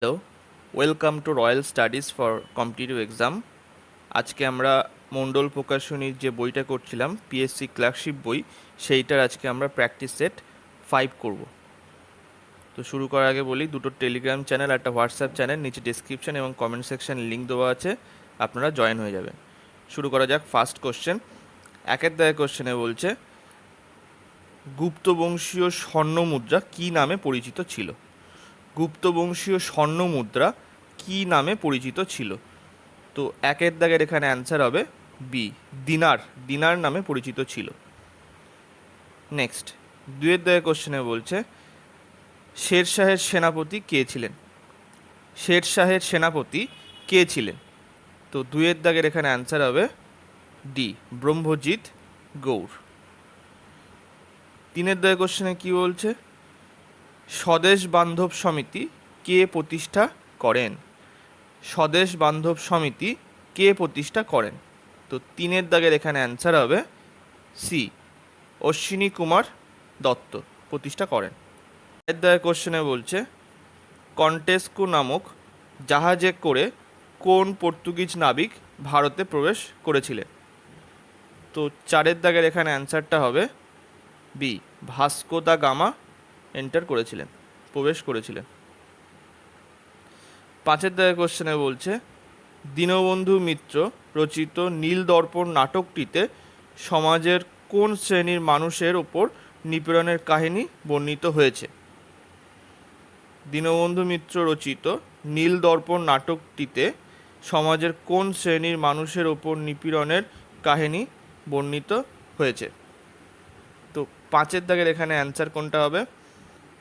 Hello, welcome to royal studies for competitive exam. আজকে আমরা মণ্ডল প্রকাশনীর যে বইটা করছিলাম পিএসসি ক্লার্কশিপ বই, সেইটার আজকে আমরা প্র্যাকটিস সেট 5 করব। তো শুরু করার আগে বলি, দুটো টেলিগ্রাম চ্যানেল, একটা হোয়াটসঅ্যাপ চ্যানেল নিচে ডিসক্রিপশন এবং কমেন্ট সেকশানে লিঙ্ক দেওয়া আছে, আপনারা জয়েন হয়ে যাবেন। শুরু করা যাক। ফার্স্ট কোশ্চেন, একের দাগে কোশ্চেনে বলছে গুপ্তবংশীয় স্বর্ণমুদ্রা কী নামে পরিচিত ছিল? গুপ্তবংশীয় স্বর্ণমুদ্রা কী নামে পরিচিত ছিল? তো একের দাগের এখানে অ্যান্সার হবে বি, দিনার। দিনার নামে পরিচিত ছিল। নেক্সট, দুয়ের দাগের কোশ্চেনে বলছে শেরশাহের সেনাপতি কে ছিলেন? শেরশাহের সেনাপতি কে ছিলেন? তো দুয়ের দাগের এখানে অ্যান্সার হবে ডি, ব্রহ্মজিৎ গৌড়। তিনের দাগের কোশ্চেনে কি বলছে স্বদেশ বান্ধব সমিতি কে প্রতিষ্ঠা করেন? স্বদেশ বান্ধব সমিতি কে প্রতিষ্ঠা করেন? তো তিনের দাগের এখানে অ্যান্সার হবে সি, অশ্বিনী কুমার দত্ত প্রতিষ্ঠা করেন। এর দাগের কোশ্চেনে বলছে কন্টেস্কু নামক জাহাজে করে কোন পর্তুগিজ নাবিক ভারতে প্রবেশ করেছিলেন? তো চারের দাগের এখানে অ্যান্সারটা হবে বি, ভাস্কো দা গামা প্রবেশ করেছিলেন। পাঁচের দাগের কোশ্চেনে বলছে দীনবন্ধু মিত্র রচিত নীল দর্পণ নাটকটিতে সমাজের কোন শ্রেণীর মানুষের ওপর নিপীড়নের কাহিনী বর্ণিত হয়েছে? দীনবন্ধু মিত্র রচিত নীল দর্পণ নাটকটিতে সমাজের কোন শ্রেণীর মানুষের ওপর নিপীড়নের কাহিনী বর্ণিত হয়েছে? তো পাঁচের দাগের এখানে অ্যান্সার কোনটা হবে?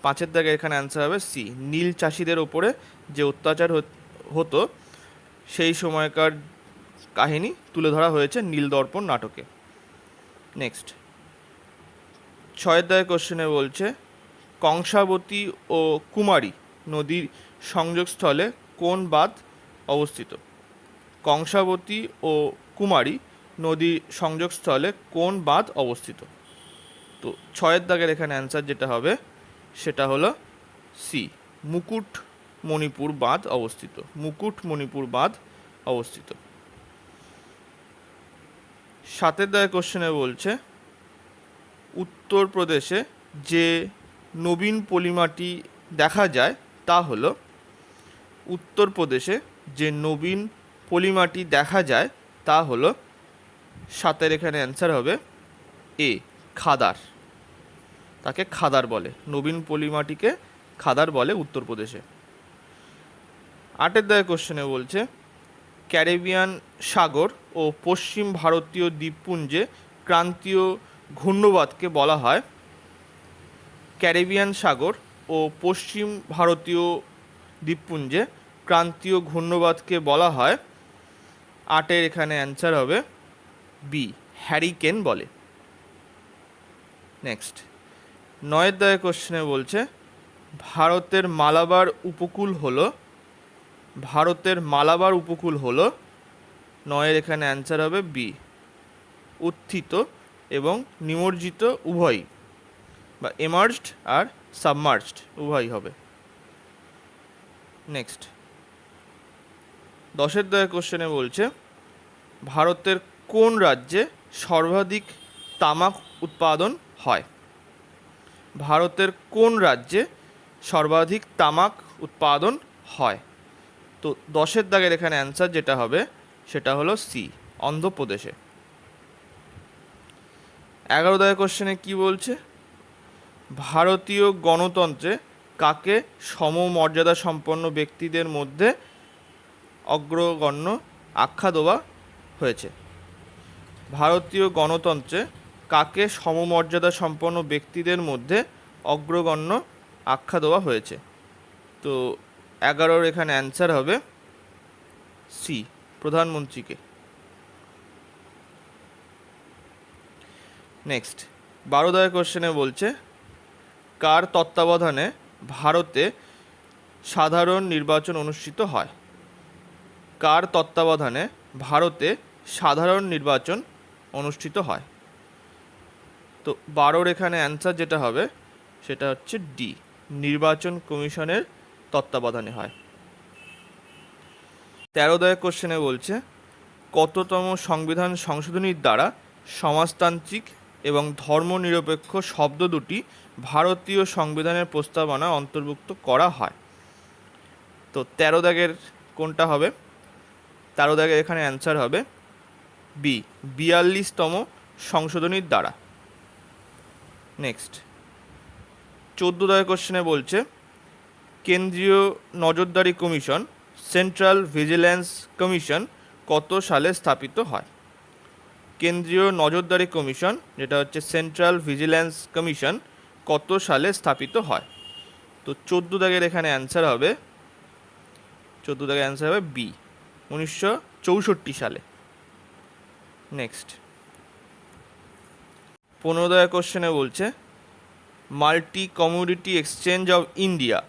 পাঁচের দাগের এখানে অ্যান্সার হবে সি, নীল চাষিদের ওপরে যে অত্যাচার হতো সেই সময়কার কাহিনী তুলে ধরা হয়েছে নীল দর্পণ নাটকে। নেক্সট, ছয়ের দাগের কোশ্চেনে বলছে কংসাবতী ও কুমারী নদীর সংযোগস্থলে কোন বাঁধ অবস্থিত? কংসাবতী ও কুমারী নদীর সংযোগস্থলে কোন বাঁধ অবস্থিত? তো ছয়ের দাগের এখানে অ্যান্সার যেটা হবে সেটা হলো সি, মুকুটমণিপুর বাঁধ অবস্থিত। মুকুটমণিপুর বাঁধ অবস্থিত। সাতের দাগের কোশ্চেনে বলছে উত্তরপ্রদেশে যে নবীন পলিমাটি দেখা যায় তা হলো, উত্তরপ্রদেশে যে নবীন পলিমাটি দেখা যায় তা হলো, সাতের এখানে অ্যান্সার হবে এ, খাদার। তাকে খাদার বলে, নবীন পলিমাটিকে খাদার বলে উত্তরপ্রদেশে। আটের দাগের কোশ্চেনে বলছে ক্যারিবিয়ান সাগর ও পশ্চিম ভারতীয় দ্বীপপুঞ্জে ক্রান্তীয় ঘূর্ণবাতকে বলা হয়। ক্যারিবিয়ান সাগর ও পশ্চিম ভারতীয় দ্বীপপুঞ্জে ক্রান্তীয় ঘূর্ণবাতকে বলা হয়। আটের এখানে অ্যান্সার হবে বি, হ্যারিকেন বলে। নেক্সট, নয়ের দাগের কোশ্চেনে বলছে ভারতের মালাবার উপকূল হলো, ভারতের মালাবার উপকূল হলো, নয়ের এখানে অ্যান্সার হবে বি, উত্থিত এবং নিমজ্জিত উভয়ই, বা এমার্জড আর সাবমার্জড উভয়ই হবে। নেক্সট, দশের দাগের কোশ্চেনে বলছে ভারতের কোন রাজ্যে সর্বাধিক তামাক উৎপাদন হয়? ভারতের কোন রাজ্যে সর্বাধিক তামাক উৎপাদন হয়? তো দশের দাগের এখানে অ্যান্সার যেটা হবে সেটা হলো সি, অন্ধ্রপ্রদেশে। 11 দাগের কোশ্চেনে কি বলছে ভারতীয় গণতন্ত্রে কাকে সমমর্যাদা সম্পন্ন ব্যক্তিদের মধ্যে অগ্রগণ্য আখ্যা দেওয়া হয়েছে? ভারতীয় গণতন্ত্রে কাকে সমমর্যাদা সম্পন্ন ব্যক্তিদের মধ্যে অগ্রগণ্য আখ্যা দেওয়া হয়েছে? তো 11 এখানে অ্যান্সার হবে সি, প্রধানমন্ত্রীকে। নেক্সট, 12 দাগের কোশ্চেনে বলছে কার তত্ত্বাবধানে ভারতে সাধারণ নির্বাচন অনুষ্ঠিত হয়? কার তত্ত্বাবধানে ভারতে সাধারণ নির্বাচন অনুষ্ঠিত হয়? তো 12 এখানে অ্যান্সার যেটা হবে সেটা হচ্ছে ডি, নির্বাচন কমিশনের তত্ত্বাবধানে হয়। 13 কোশ্চেনে বলছে কততম সংবিধান সংশোধনীর দ্বারা সমাজতান্ত্রিক এবং ধর্মনিরপেক্ষ শব্দ দুটি ভারতীয় সংবিধানের প্রস্তাবনায় অন্তর্ভুক্ত করা হয়? তো 13 কোনটা হবে? 13 এখানে অ্যান্সার হবে বি, 42তম সংশোধনীর দ্বারা। নেক্সট 14 কোশ্চেনে বলছে কেন্দ্রীয় নজরদারি কমিশন সেন্ট্রাল ভিজিল্যান্স কমিশন কত সালে স্থাপিত হয়? কেন্দ্রীয় নজরদারি কমিশন, যেটা হচ্ছে সেন্ট্রাল ভিজিল্যান্স কমিশন, কত সালে স্থাপিত হয়? তো 14 এখানে অ্যান্সার হবে, 14 অ্যান্সার হবে বি, 1964 সালে। নেক্সট 15 কোশ্চেনে বলছে multi commodity exchange of India,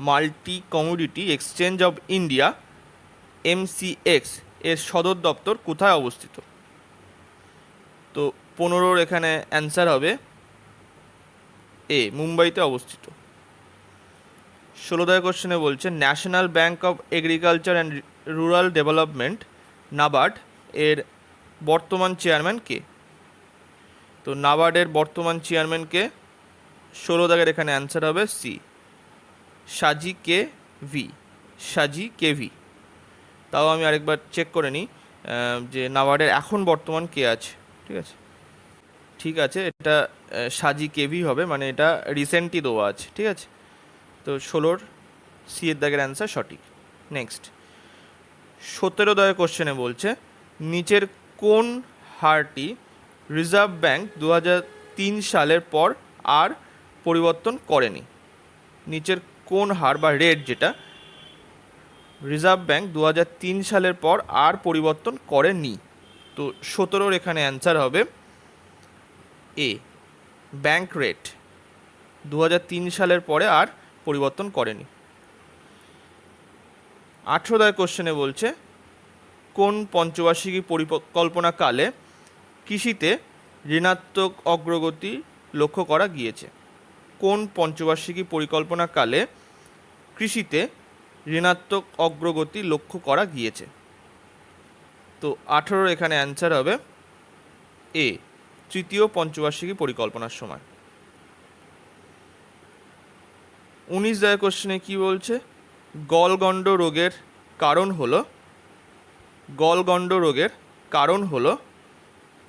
multi commodity exchange of India MCX এর সদর দপ্তর কোথায় অবস্থিত? তো 15 এখানে অ্যান্সার হবে এ, মুম্বাইতে অবস্থিত। 16 কোশ্চেনে বলছে national bank of agriculture and rural development NABARD এর বর্তমান চেয়ারম্যান কে? তো নাবার্ডের বর্তমান চেয়ারম্যান কে? 16 এখানে অ্যান্সার হবে সি, সাজি কে ভি, সাজি কে ভি। তাও আমি আরেকবার চেক করে নিই যে নাবার্ডের এখন বর্তমান কে আছে। ঠিক আছে, ঠিক আছে, এটা সাজি কেভি হবে, মানে এটা রিসেন্টলি দেওয়া আছে। ঠিক আছে, তো 16 সি এর দাগের অ্যান্সার সঠিক। নেক্সট 17 কোশ্চেনে বলছে নিচের কোন হারটি রিজার্ভ ব্যাংক 2003 সালের পর আর পরিবর্তন করেনি? নিচের কোন হার বা রেট যেটা রিজার্ভ ব্যাংক 2003 সালের পর আর পরিবর্তন করেনি? তো 17 এখানে অ্যান্সার হবে এ, ব্যাংক রেট 2003 সালের পরে আর পরিবর্তন করেনি। 18 কোশ্চেনে বলছে কোন পঞ্চবার্ষিকী পরিকল্পনাকালে কৃষিতে ঋণাত্মক অগ্রগতি লক্ষ্য করা গিয়েছে? কোন পঞ্চবার্ষিকী পরিকল্পনাকালে কৃষিতে ঋণাত্মক অগ্রগতি লক্ষ্য করা গিয়েছে? তো 18 এখানে অ্যান্সার হবে এ, তৃতীয় পঞ্চবার্ষিকী পরিকল্পনার সময়। 19 কোশ্চেনে কি বলছে গলগণ্ড রোগের কারণ হলো, গলগণ্ড রোগের কারণ হলো,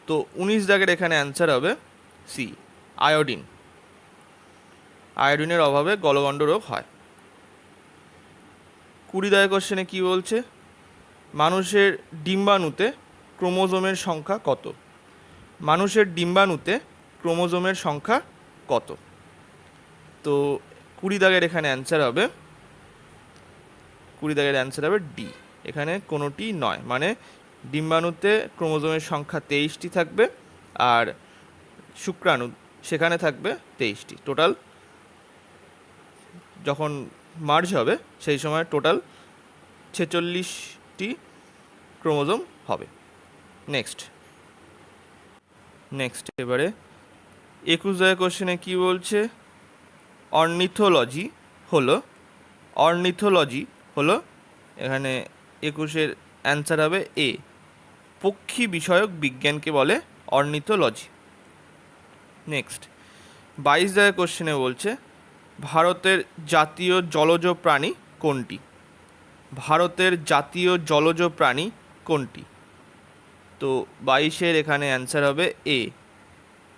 তো 19 এখানে অ্যান্সার হবে সি, আয়োডিন। আয়োডিনের অভাবে গলগণ্ড রোগ হয়। 20 কোশ্চেনে কি বলছে মানুষের ডিম্বাণুতে ক্রোমোজোমের সংখ্যা কত? মানুষের ডিম্বাণুতে ক্রোমোজোমের সংখ্যা কত? তো 20 এখানে অ্যান্সার হবে, 20 অ্যান্সার হবে ডি, এখানে কোনোটি নয়, মানে ডিম্বাণুতে ক্রোমোজোমের সংখ্যা 23টি থাকবে আর শুক্রাণু সেখানে থাকবে 23টি। টোটাল যখন মার্জ হবে সেই সময় টোটাল 46টি ক্রোমোজোম হবে। নেক্সট এবারে 21 কোশ্চেনে কি বলছে অর্নিথোলজি হলো, অর্নিথোলজি হলো, এখানে 21 অ্যান্সার হবে এ, পক্ষী বিষয়ক বিজ্ঞানকে বলে অর্নিথোলজি। নেক্সট 22 কোশ্চেনে বলছে ভারতের জাতীয় জলজ প্রাণী কোনটি? ভারতের জাতীয় জলজ প্রাণী কোনটি? তো 22 এখানে অ্যান্সার হবে এ,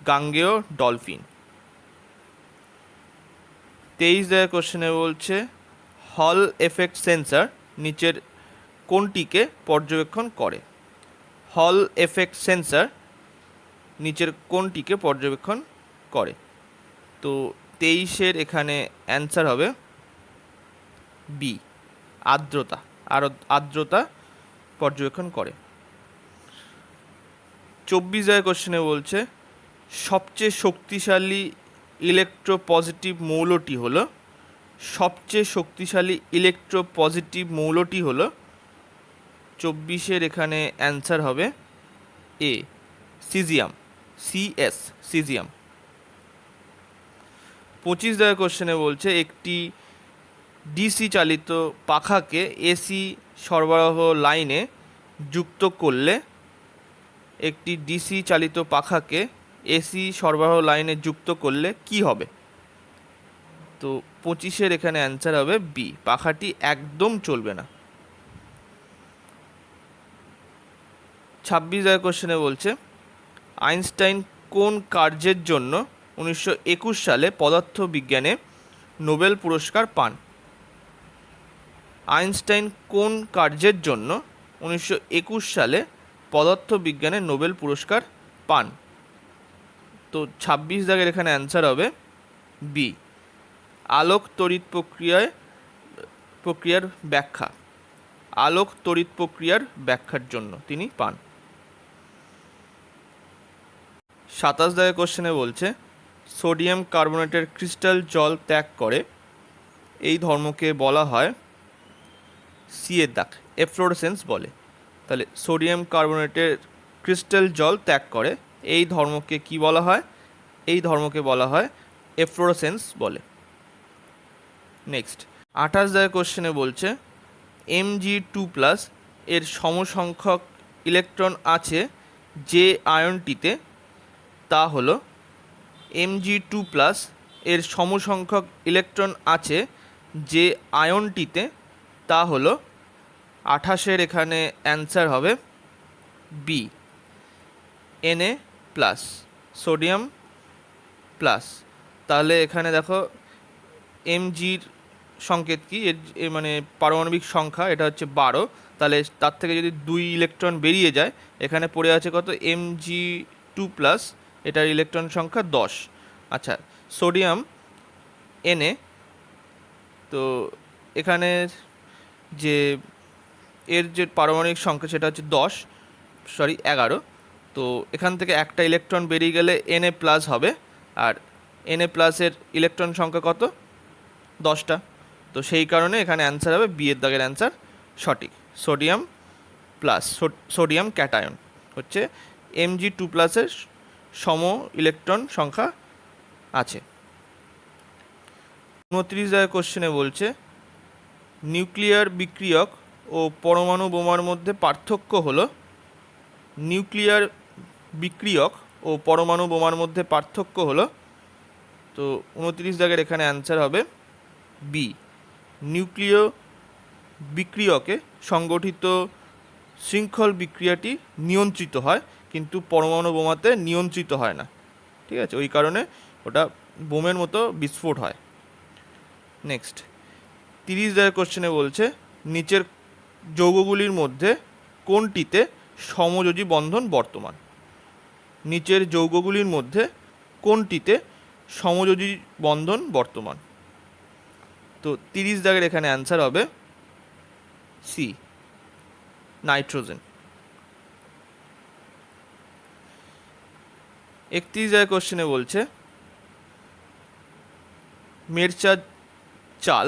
গাঙ্গেয় ডলফিন। 23 কোশ্চেনে বলছে হল এফেক্ট সেন্সর নিচের কোনটিকে পর্যবেক্ষণ করে? হল এফেক্ট সেন্সর নিচের কোনটিকে পর্যবেক্ষণ করে? তো 23 এখানে অ্যান্সার হবে বি, আর্দ্রতা, আর আর্দ্রতা পর্যবেক্ষণ করে। 24 কোশ্চেনে বলছে সবচেয়ে শক্তিশালী ইলেকট্রোপজিটিভ মৌলটি হলো, সবচেয়ে শক্তিশালী ইলেকট্রোপজিটিভ মৌলটি হলো, 24 এখানে অ্যান্সার হবে এ, সিজিয়াম, CS, সিজিয়াম। 25 কোশ্চেনে বলছে একটি ডিসি চালিত পাখাকে AC সরবরাহ লাইনে যুক্ত করলে একটি ডিসি চালিত পাখাকে এসি সরবরাহ লাইনে যুক্ত করলে কি হবে? তো 25-এর এখানে অ্যান্সার হবে বি, পাখাটি একদম চলবে না। 26 কোশ্চেনে বলছে আইনস্টাইন কোন কার্যের জন্য 1921 সালে পদার্থবিজ্ঞানে নোবেল পুরস্কার পান? আইনস্টাইন কোন কার্যের জন্য 1921 সালে পদার্থবিজ্ঞানে নোবেল পুরস্কার পান? তো 26 এখানে অ্যান্সার হবে বি, আলোক তড়িৎ প্রক্রিয়ার ব্যাখ্যা। আলোক তড়িৎ প্রক্রিয়ার ব্যাখ্যার জন্য তিনি পান। 27 কোশ্চেনে বলছে সোডিয়াম কার্বনেটের ক্রিস্টাল জল ত্যাগ করে এই ধর্মকে বলা হয়, সি এর দাগ, এফ্লোরেসেন্স বলে। তাহলে সোডিয়াম কার্বনেটের ক্রিস্টাল জল ত্যাগ করে এই ধর্মকে কি বলা হয়? এই ধর্মকে বলা হয় এফ্লোরেসেন্স বলে। নেক্সট 28 কোশ্চেনে বলছে Mg2+ এর সমসংখ্যক ইলেকট্রন আছে যে আয়নটিতে, তা হলো Mg2+ এর সমসংখ্যক ইলেকট্রন আছে যে আয়নটিতে, তা হলো 28-এর এখানে অ্যান্সার হবে বি, Na+, সোডিয়াম প্লাস। তাহলে এখানে দেখো এমজির সংকেত কি, এর মানে পারমাণবিক সংখ্যা, এটা হচ্ছে 12। তাহলে তার থেকে যদি 2 ইলেকট্রন বেরিয়ে যায়, এখানে পড়ে আছে কত? Mg2+, এটার ইলেকট্রন সংখ্যা 10। আচ্ছা, সোডিয়াম Na, তো এখানে যে এর যে পারমাণবিক সংখ্যা সেটা হচ্ছে 11। তো এখান থেকে একটা ইলেকট্রন বেরিয়ে গেলে Na+ হবে, আর Na+ এর ইলেকট্রন সংখ্যা কত? 10টা। তো সেই কারণে এখানে অ্যান্সার হবে বি এর দাগের অ্যান্সার সঠিক, সোডিয়াম প্লাস। সোডিয়াম ক্যাটায়ন হচ্ছে Mg2+ এর সম ইলেকট্রন সংখ্যা আছে। 29 কোশ্চেনে বলছে নিউক্লিয়ার বিক্রিয়ক ও পরমাণু বোমার মধ্যে পার্থক্য হলো। নিউক্লিয়ার বিক্রিয়ক ও পরমাণু বোমার মধ্যে পার্থক্য হলো, তো 29 এখানে অ্যান্সার হবে বি, নিউক্লিয় বিক্রিয়কে সংগঠিত শৃঙ্খল বিক্রিয়াটি নিয়ন্ত্রিত হয়, কিন্তু পরমাণু বোমাতে নিয়ন্ত্রিত হয় না। ঠিক আছে, ওই কারণে ওটা বোমের মতো বিস্ফোট হয়। নেক্সট 30 কোশ্চেনে বলছে নিচের যৌগগুলির মধ্যে কোনটিতে সমযোজী বন্ধন বর্তমান? নিচের যৌগগুলির মধ্যে কোনটিতে সমযোজী বন্ধন বর্তমান? তো 30 এখানে অ্যান্সার হবে সি, নাইট্রোজেন। 31 কোশ্চেনে বলছে মেরচা চাল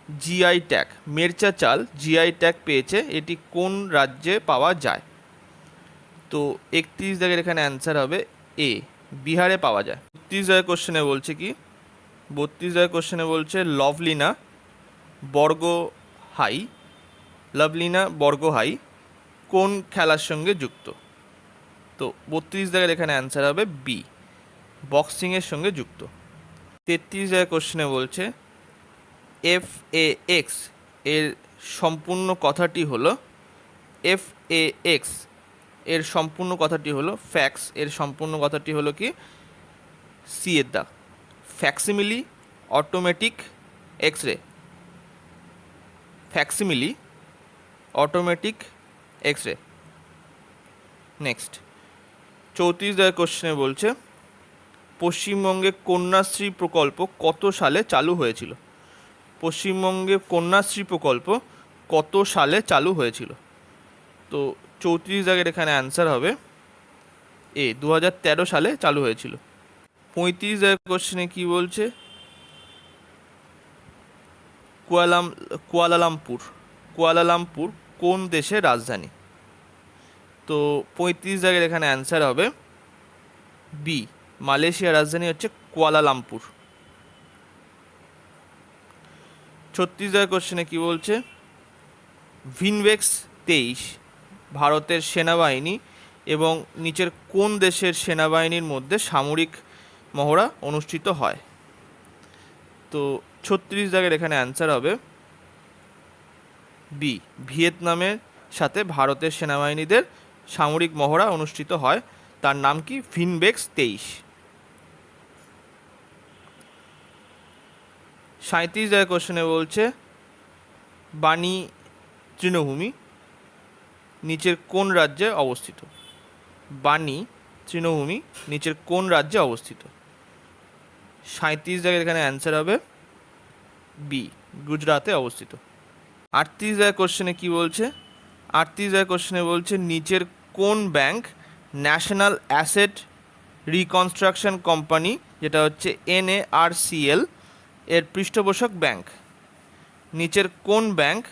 জিআই ট্যাগ, মেরচা চাল জিআই ট্যাগ পেয়েছে, এটি কোন রাজ্যে পাওয়া যায়? তো 31 এখানে অ্যান্সার হবে এ, বিহারে পাওয়া যায়। 32 কোশ্চেনে বলছে কি, 32 কোশ্চেনে বলছে লভলিনা বর্গহাই কোন খেলার সঙ্গে যুক্ত? তো 32 এখানে অ্যান্সার হবে বি, বক্সিংয়ের সঙ্গে যুক্ত। 33 কোশ্চেনে বলছে FAX এর সম্পূর্ণ কথাটি হলো, FAX এর সম্পূর্ণ কথাটি হলো, ফ্যাক্স এর সম্পূর্ণ কথাটি হলো কি, সি এর দাগ, facsimile automatic X-ray. Facsimile automatic X-ray. Next 34 কোশ্চেনে বলছে পশ্চিমবঙ্গে কন্যাশ্রী প্রকল্প কত সালে চালু হয়েছিল? পশ্চিমবঙ্গে কন্যাশ্রী প্রকল্প কত সালে চালু হয়েছিল? তো 34 এখানে অ্যান্সার হবে এ, 2013 সালে চালু হয়েছিল। 35 কোশ্চেনে কি বলছে কুয়ালালামপুর কোন দেশের রাজধানী? তো 35 এখানে অ্যান্সার হবে বি, মালয়েশিয়ার রাজধানী হচ্ছে কুয়ালালামপুর। 36 কোশ্চেনে কি বলছে ভিনভেক্স 23 ভারতের সেনাবাহিনী এবং নিচের কোন দেশের সেনাবাহিনীর মধ্যে সামরিক মহড়া অনুষ্ঠিত হয়? তো 36 দাগের এখানে অ্যান্সার হবে বি, ভিয়েতনামের সাথে ভারতের সেনাবাহিনীদের সামরিক মহড়া অনুষ্ঠিত হয়, তার নাম কি? ভিনভেক্স 23। 37 দাগের কোশ্চেনে বলছে বাণী তৃণভূমি নিচের কোন রাজ্যে অবস্থিত? বাণী তৃণভূমি নিচের কোন রাজ্যে অবস্থিত? 37 দাগের এখানে অ্যান্সার হবে বি, গুজরাটে অবস্থিত। 38 দাগের কোশ্চেনে কি বলছে? 38 দাগের কোশ্চেনে বলছে নিচের কোন bank national asset reconstruction company, যেটা হচ্ছে NARCL, এর পৃষ্ঠপোষক ব্যাংক? নিচের কোন bank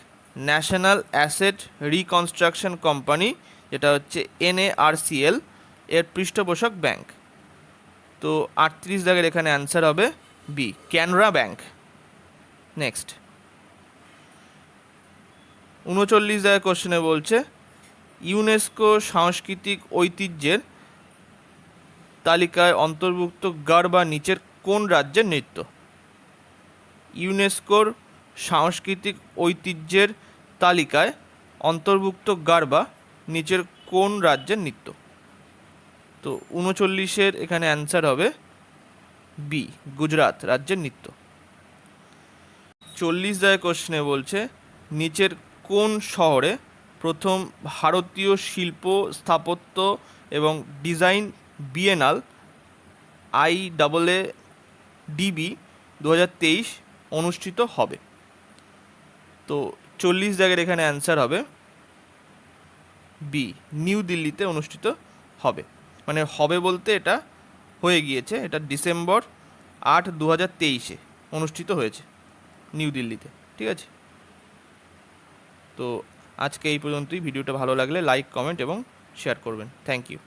national asset reconstruction company, যেটা হচ্ছে NARCL, এর পৃষ্ঠপোষক ব্যাংক? তো 38 দাগের এখানে অ্যান্সার হবে বি, ক্যানরা ব্যাংক। নেক্সট 39 দাগের কোশ্চেনে বলছে ইউনেস্কো সাংস্কৃতিক ঐতিহ্যের তালিকায় অন্তর্ভুক্ত গারবা নিচের কোন রাজ্যের নৃত্য? ইউনেস্কোর সাংস্কৃতিক ঐতিহ্যের তালিকায় অন্তর্ভুক্ত গারবা নিচের কোন রাজ্যের নৃত্য? তো 39-এর এখানে অ্যান্সার হবে বি, গুজরাট রাজ্যের নৃত্য। 40 দাগের কোশ্চেনে বলছে নিচের কোন শহরে প্রথম ভারতীয় শিল্প স্থাপত্য এবং ডিজাইন বিয়েনাল IAADB 2023 অনুষ্ঠিত হবে? তো 40 দাগের এখানে অ্যান্সার হবে বি, নিউ দিল্লিতে অনুষ্ঠিত হবে। মানে হবে বলতে এটা হয়ে গিয়েছে, এটা ডিসেম্বর 8, 2023 অনুষ্ঠিত হয়েছে নিউ দিল্লিতে। ঠিক আছে, তো আজকে এই পর্যন্তই। ভিডিওটা ভালো লাগলে লাইক, কমেন্ট এবং শেয়ার করবেন। Thank you.